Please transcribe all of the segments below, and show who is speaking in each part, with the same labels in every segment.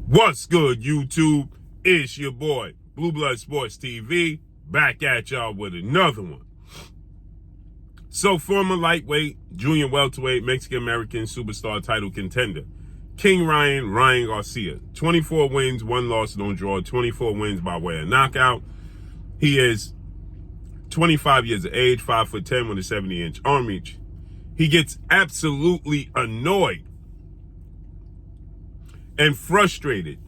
Speaker 1: What's good, YouTube? It's your boy, Blue Blood Sports TV, back at y'all with another one. So, former lightweight, junior welterweight, Mexican-American superstar title contender, King Ryan Garcia, 24 wins, 1 loss, no draw, 24 wins by way of knockout. He is 25 years of age, 5'10" with a 70-inch arm reach. He gets absolutely annoyed and frustrated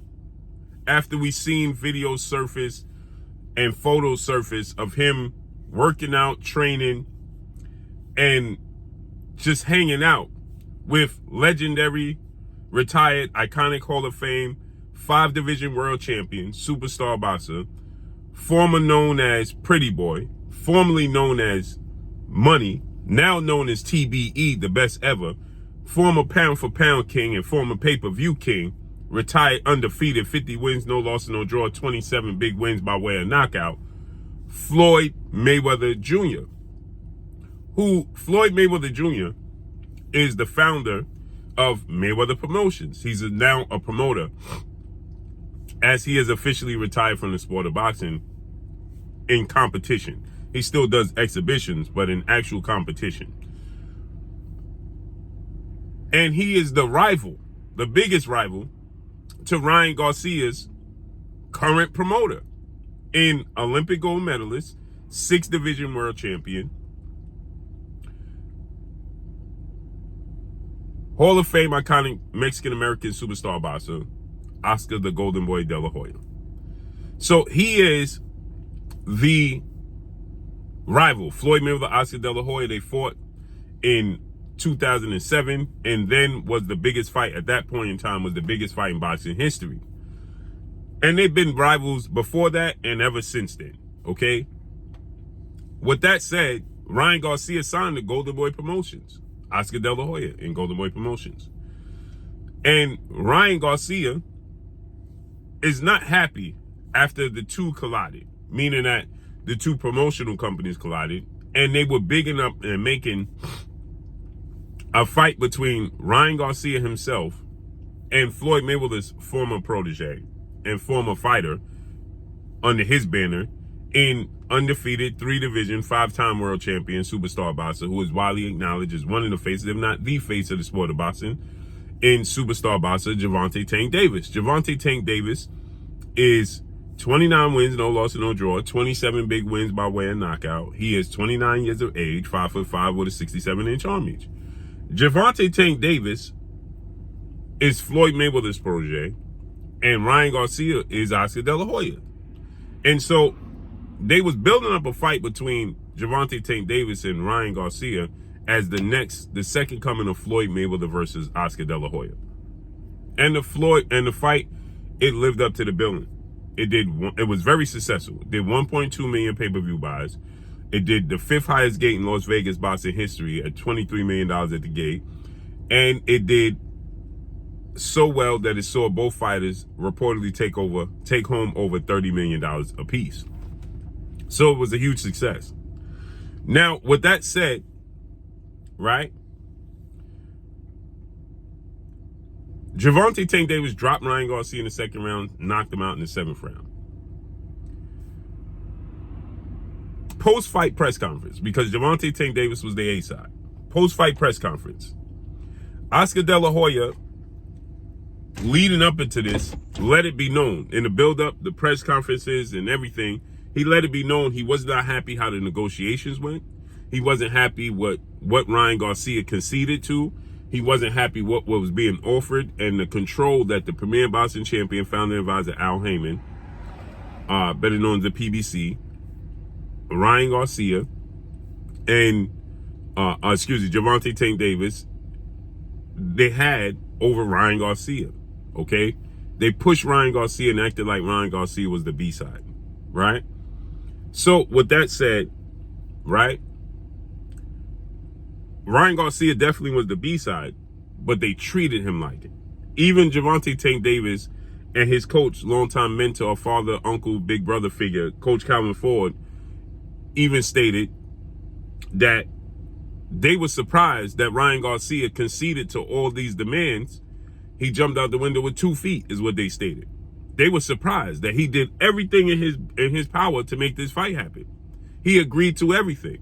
Speaker 1: after we seen videos surface and photos surface of him working out, training, and just hanging out with legendary, retired, iconic Hall of Fame, 5-division world champion, superstar boxer, former known as Pretty Boy, formerly known as Money, now known as TBE, the best ever, former pound-for-pound king and former pay-per-view king, retired undefeated, 50 wins, no loss, no draw, 27 big wins by way of knockout, Floyd Mayweather Jr., who Floyd Mayweather Jr. is the founder of Mayweather Promotions. He's now a promoter, as he is officially retired from the sport of boxing in competition. He still does exhibitions, but in actual competition. And he is the rival, the biggest rival, to Ryan Garcia's current promoter, in Olympic gold medalist, 6-division world champion, Hall of Fame iconic Mexican-American superstar boxer, Oscar the Golden Boy De La Hoya. So he is the rival. Floyd Mayweather, Oscar De La Hoya, they fought in 2007, and then was the biggest fight at that point in time, was the biggest fight in boxing history. And they've been rivals before that and ever since then, okay? With that said, Ryan Garcia signed to Golden Boy Promotions, Oscar De La Hoya in Golden Boy Promotions. And Ryan Garcia is not happy after the two collided, meaning that the two promotional companies collided, and they were bigging up and making a fight between Ryan Garcia himself and Floyd Mayweather's former protege and former fighter under his banner, in undefeated 3-division, 5-time world champion superstar boxer, who is widely acknowledged as one of the faces, if not the face of the sport of boxing, in superstar boxer Gervonta Tank Davis. Gervonta Tank Davis is 29 wins, no loss, no draw, 27 big wins by way of knockout. He is 29 years of age, 5'5" with a 67-inch arm reach. Gervonta Tank Davis is Floyd Mayweather's protege, and Ryan Garcia is Oscar De La Hoya. And so they was building up a fight between Gervonta Tank Davis and Ryan Garcia as the second coming of Floyd Mayweather versus Oscar De La Hoya. And the fight, it lived up to the billing. It was very successful. It did 1.2 million pay-per-view buys. It did the 5th highest gate in Las Vegas boxing history at $23 million at the gate. And it did so well that it saw both fighters reportedly take home over $30 million apiece. So it was a huge success. Now, with that said, right, Gervonta Tank Davis dropped Ryan Garcia in the 2nd round, knocked him out in the 7th round. Post-fight press conference, because Gervonta Tank Davis was the A side. Post-fight press conference. Oscar De La Hoya, leading up into this, let it be known in the build-up, the press conferences and everything, he let it be known he was not happy how the negotiations went. He wasn't happy what Ryan Garcia conceded to. He wasn't happy what was being offered, and the control that the premier boxing champion, founder and advisor Al Heyman, better known as the PBC, Ryan Garcia, and Gervonta Tank Davis, they had over Ryan Garcia. Okay, they pushed Ryan Garcia and acted like Ryan Garcia was the B side, right? So with that said, right, Ryan Garcia definitely was the B side, but they treated him like it. Even Gervonta Tank Davis and his coach, longtime mentor, father, uncle, big brother figure, Coach Calvin Ford, even stated that they were surprised that Ryan Garcia conceded to all these demands He jumped out the window with 2 feet, is what they stated. They were surprised that he did everything in his power to make this fight happen. He agreed to everything.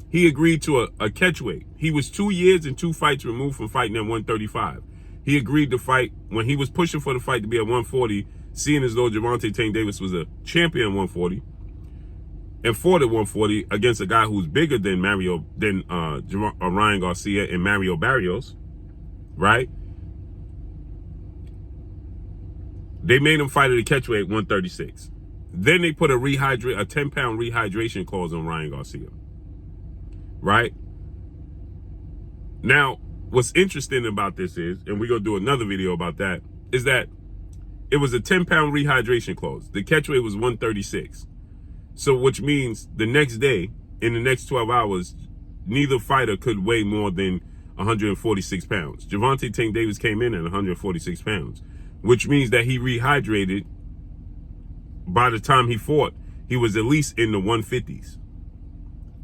Speaker 1: He agreed to a catch weight. He was 2 years and 2 fights removed from fighting at 135. He agreed to fight when he was pushing for the fight to be at 140, seeing as though Gervonta Tank Davis was a champion at 140, and fought at 140 against a guy who's bigger than Ryan Garcia and Mario Barrios, right? They made him fight at a catchweight at 136. Then they put a 10-pound rehydration clause on Ryan Garcia, right? Now, what's interesting about this is, and we're going to do another video about that, is that it was a 10-pound rehydration clause. The catchweight was 136. So, which means the next day, in the next 12 hours, neither fighter could weigh more than 146 pounds. Gervonta Tank Davis came in at 146 pounds, which means that he rehydrated. By the time he fought, he was at least in the 150s.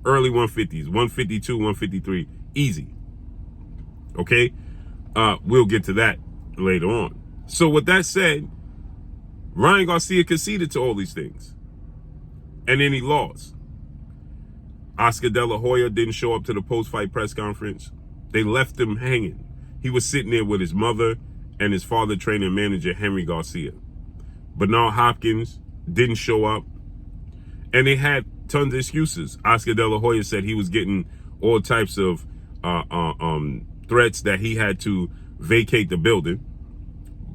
Speaker 1: Early 150s, 152, 153, easy. Okay? We'll get to that later on. So with that said, Ryan Garcia conceded to all these things. And then he lost. Oscar De La Hoya didn't show up to the post-fight press conference. They left him hanging. He was sitting there with his mother and his father, trainer, and manager, Henry Garcia. Bernard Hopkins didn't show up. And they had tons of excuses. Oscar De La Hoya said he was getting all types of threats that he had to vacate the building.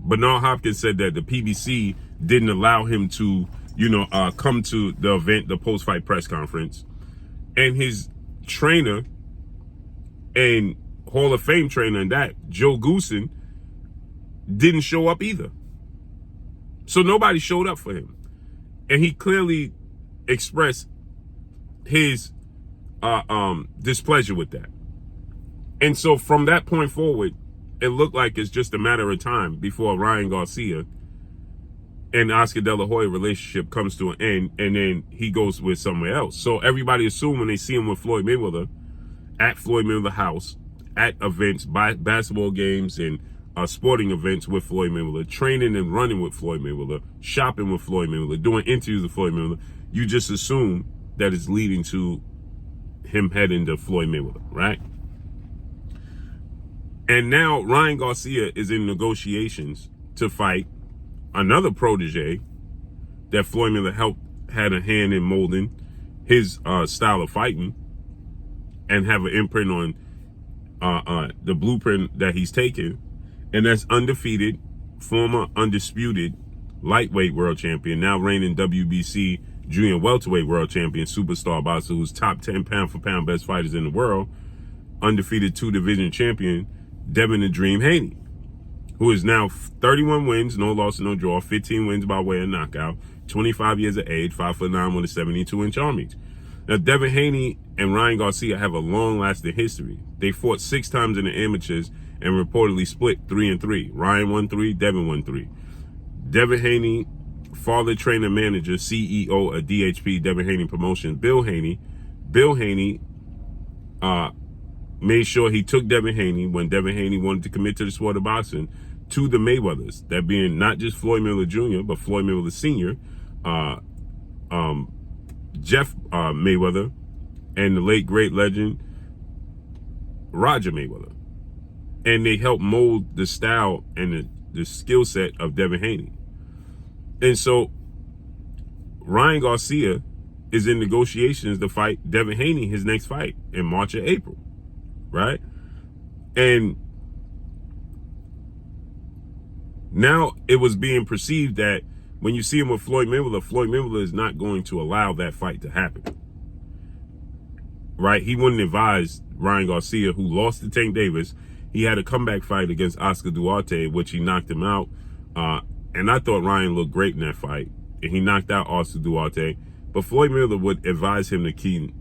Speaker 1: Bernard Hopkins said that the PBC didn't allow him to, come to the event, the post-fight press conference. And his trainer and Hall of Fame trainer and that, Joe Goosen, didn't show up either. So nobody showed up for him. And he clearly expressed his displeasure with that. And so from that point forward, it looked like it's just a matter of time before Ryan Garcia and Oscar De La Hoya relationship comes to an end, and then he goes with somewhere else. So everybody assumed when they see him with Floyd Mayweather, at Floyd Mayweather house, at events, basketball games and sporting events with Floyd Mayweather, training and running with Floyd Mayweather, shopping with Floyd Mayweather, doing interviews with Floyd Mayweather, you just assume that it's leading to him heading to Floyd Mayweather, right? And now Ryan Garcia is in negotiations to fight another protege that Floyd Mayweather had a hand in molding his style of fighting and have an imprint on the blueprint that he's taken. And that's undefeated, former undisputed lightweight world champion, now reigning WBC junior welterweight world champion, superstar boxer, who's top 10 pound for pound best fighters in the world, undefeated 2-division champion, Devin "The Dream" Haney, who is now 31 wins, no loss, no draw, 15 wins by way of knockout, 25 years of age, 5'9" with a 72-inch arm reach. Now, Devin Haney and Ryan Garcia have a long-lasting history. They fought 6 times in the amateurs and reportedly split 3-3. Ryan won 3, Devin won 3. Devin Haney, father, trainer, manager, CEO of DHP, Devin Haney Promotions, Bill Haney made sure he took Devin Haney, when Devin Haney wanted to commit to the sport of boxing, to the Mayweathers, that being not just Floyd Mayweather Jr., but Floyd Mayweather Sr., Jeff Mayweather, and the late great legend Roger Mayweather. And they helped mold the style and the skill set of Devin Haney. And so Ryan Garcia is in negotiations to fight Devin Haney, his next fight, in March or April, right? And now it was being perceived that when you see him with Floyd Mayweather is not going to allow that fight to happen, right? He wouldn't advise Ryan Garcia, who lost to Tank Davis. He had a comeback fight against Oscar Duarte, which he knocked him out. And I thought Ryan looked great in that fight. And he knocked out Oscar Duarte. But Floyd Mayweather would advise him to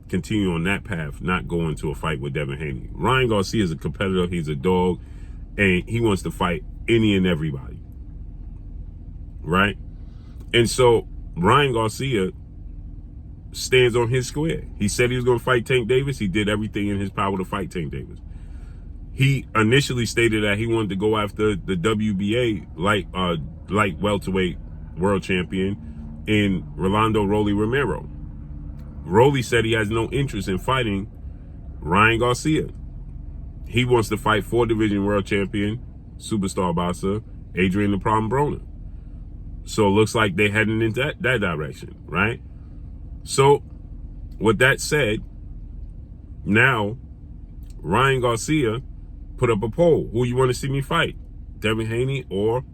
Speaker 1: continue on that path, not go into a fight with Devin Haney. Ryan Garcia is a competitor. He's a dog. And he wants to fight any and everybody, right? And so Ryan Garcia stands on his square. He said he was going to fight Tank Davis. He did everything in his power to fight Tank Davis. He initially stated that he wanted to go after the WBA light welterweight world champion in Rolando Rolly Romero. Rolly said he has no interest in fighting Ryan Garcia. He wants to fight 4-division world champion, superstar boxer, Adrian the Problem Broner. So it looks like they're heading in that direction, right? So with that said, now Ryan Garcia put up a poll. Who you want to see me fight? Devin Haney or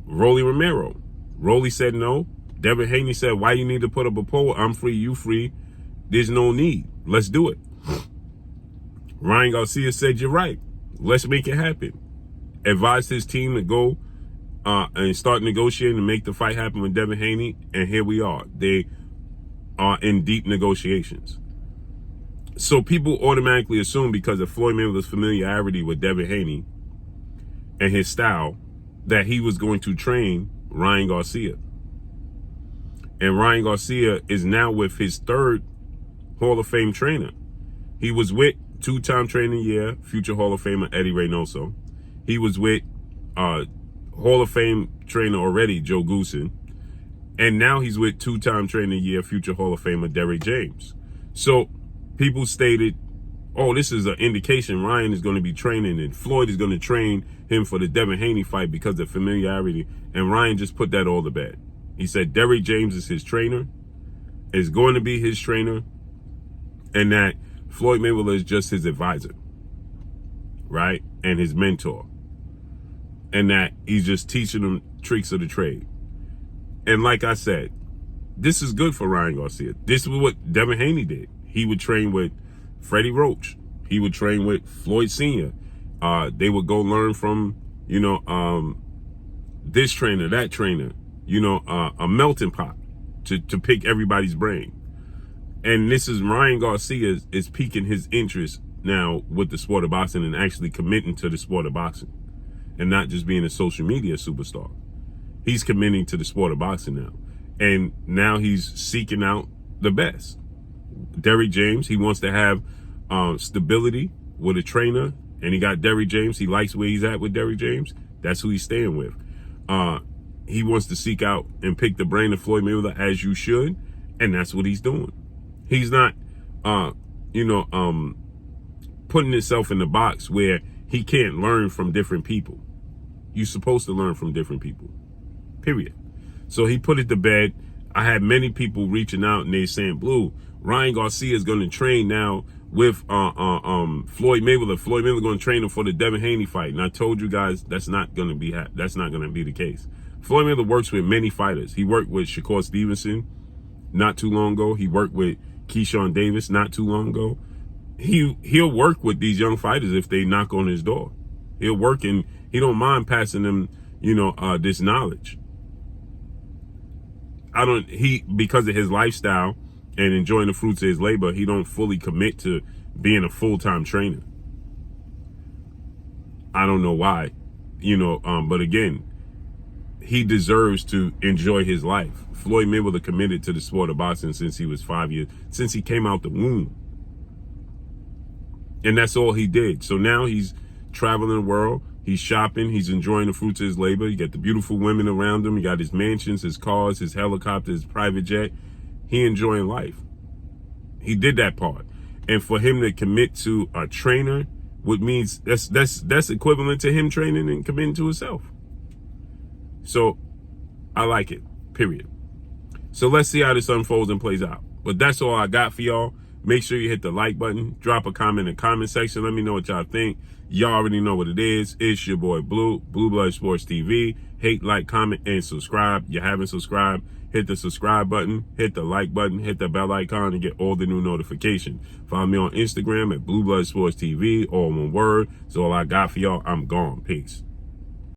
Speaker 1: Rolly Romero? Rolly said no. Devin Haney said, why you need to put up a poll? I'm free, you free. There's no need. Let's do it. Ryan Garcia said, you're right. Let's make it happen. Advised his team to go and start negotiating to make the fight happen with Devin Haney. And here we are. They are in deep negotiations. So people automatically assume, because of Floyd Mayweather's familiarity with Devin Haney and his style, that he was going to train Ryan Garcia. And Ryan Garcia is now with his third Hall of Fame trainer. He was with two-time trainer of the year, future Hall of Famer Eddie Reynoso. He was with Hall of Fame trainer already, Joe Goosen. And now he's with two-time trainer of the year, future Hall of Famer Derrick James. So people stated, oh, this is an indication Ryan is going to be training and Floyd is going to train him for the Devin Haney fight because of familiarity. And Ryan just put that all to bed. He said Derrick James is his trainer, is going to be his trainer, and that Floyd Mayweather is just his advisor, right? And his mentor. And that he's just teaching him tricks of the trade. And like I said, this is good for Ryan Garcia. This is what Devin Haney did. He would train with Freddie Roach. He would train with Floyd Sr. They would go learn from, this trainer, that trainer, a melting pot to pick everybody's brain. And this is Ryan Garcia is piquing his interest now with the sport of boxing and actually committing to the sport of boxing and not just being a social media superstar. He's committing to the sport of boxing now. And now he's seeking out the best. Derrick James, he wants to have stability with a trainer, and he got Derrick James. He likes where he's at with Derrick James. That's who he's staying with. He wants to seek out and pick the brain of Floyd Mayweather, as you should, and that's what he's doing. He's not, putting himself in the box where he can't learn from different people. You're supposed to learn from different people, period. So he put it to bed. I had many people reaching out and they saying, Blue, Ryan Garcia is going to train now with Floyd Mayweather. Floyd Mayweather going to train him for the Devin Haney fight. And I told you guys that's not going to be the case. Floyd Mayweather works with many fighters. He worked with Shakur Stevenson not too long ago. He worked with Keyshawn Davis not too long ago. He'll work with these young fighters if they knock on his door. He'll work, and he don't mind passing them, this knowledge. Because of his lifestyle and enjoying the fruits of his labor, he don't fully commit to being a full-time trainer. I don't know why, but again, he deserves to enjoy his life. Floyd Mayweather committed to the sport of boxing since he was 5 years, since he came out the womb. And that's all he did. So now he's traveling the world. He's shopping. He's enjoying the fruits of his labor. You got the beautiful women around him. You got his mansions, his cars, his helicopter, his private jet. He enjoying life. He did that part. And for him to commit to a trainer, what means that's equivalent to him training and committing to himself. So I like it, period. So let's see how this unfolds and plays out. But that's all I got for y'all. Make sure you hit the like button. Drop a comment in the comment section. Let me know what y'all think. Y'all already know what it is. It's your boy Blue, Blue Blood Sports TV. Hate, like, comment, and subscribe. You haven't subscribed, hit the subscribe button, hit the like button, hit the bell icon to get all the new notifications. Follow me on Instagram at Blue Blood Sports TV, all one word. So all I got for y'all. I'm gone. Peace.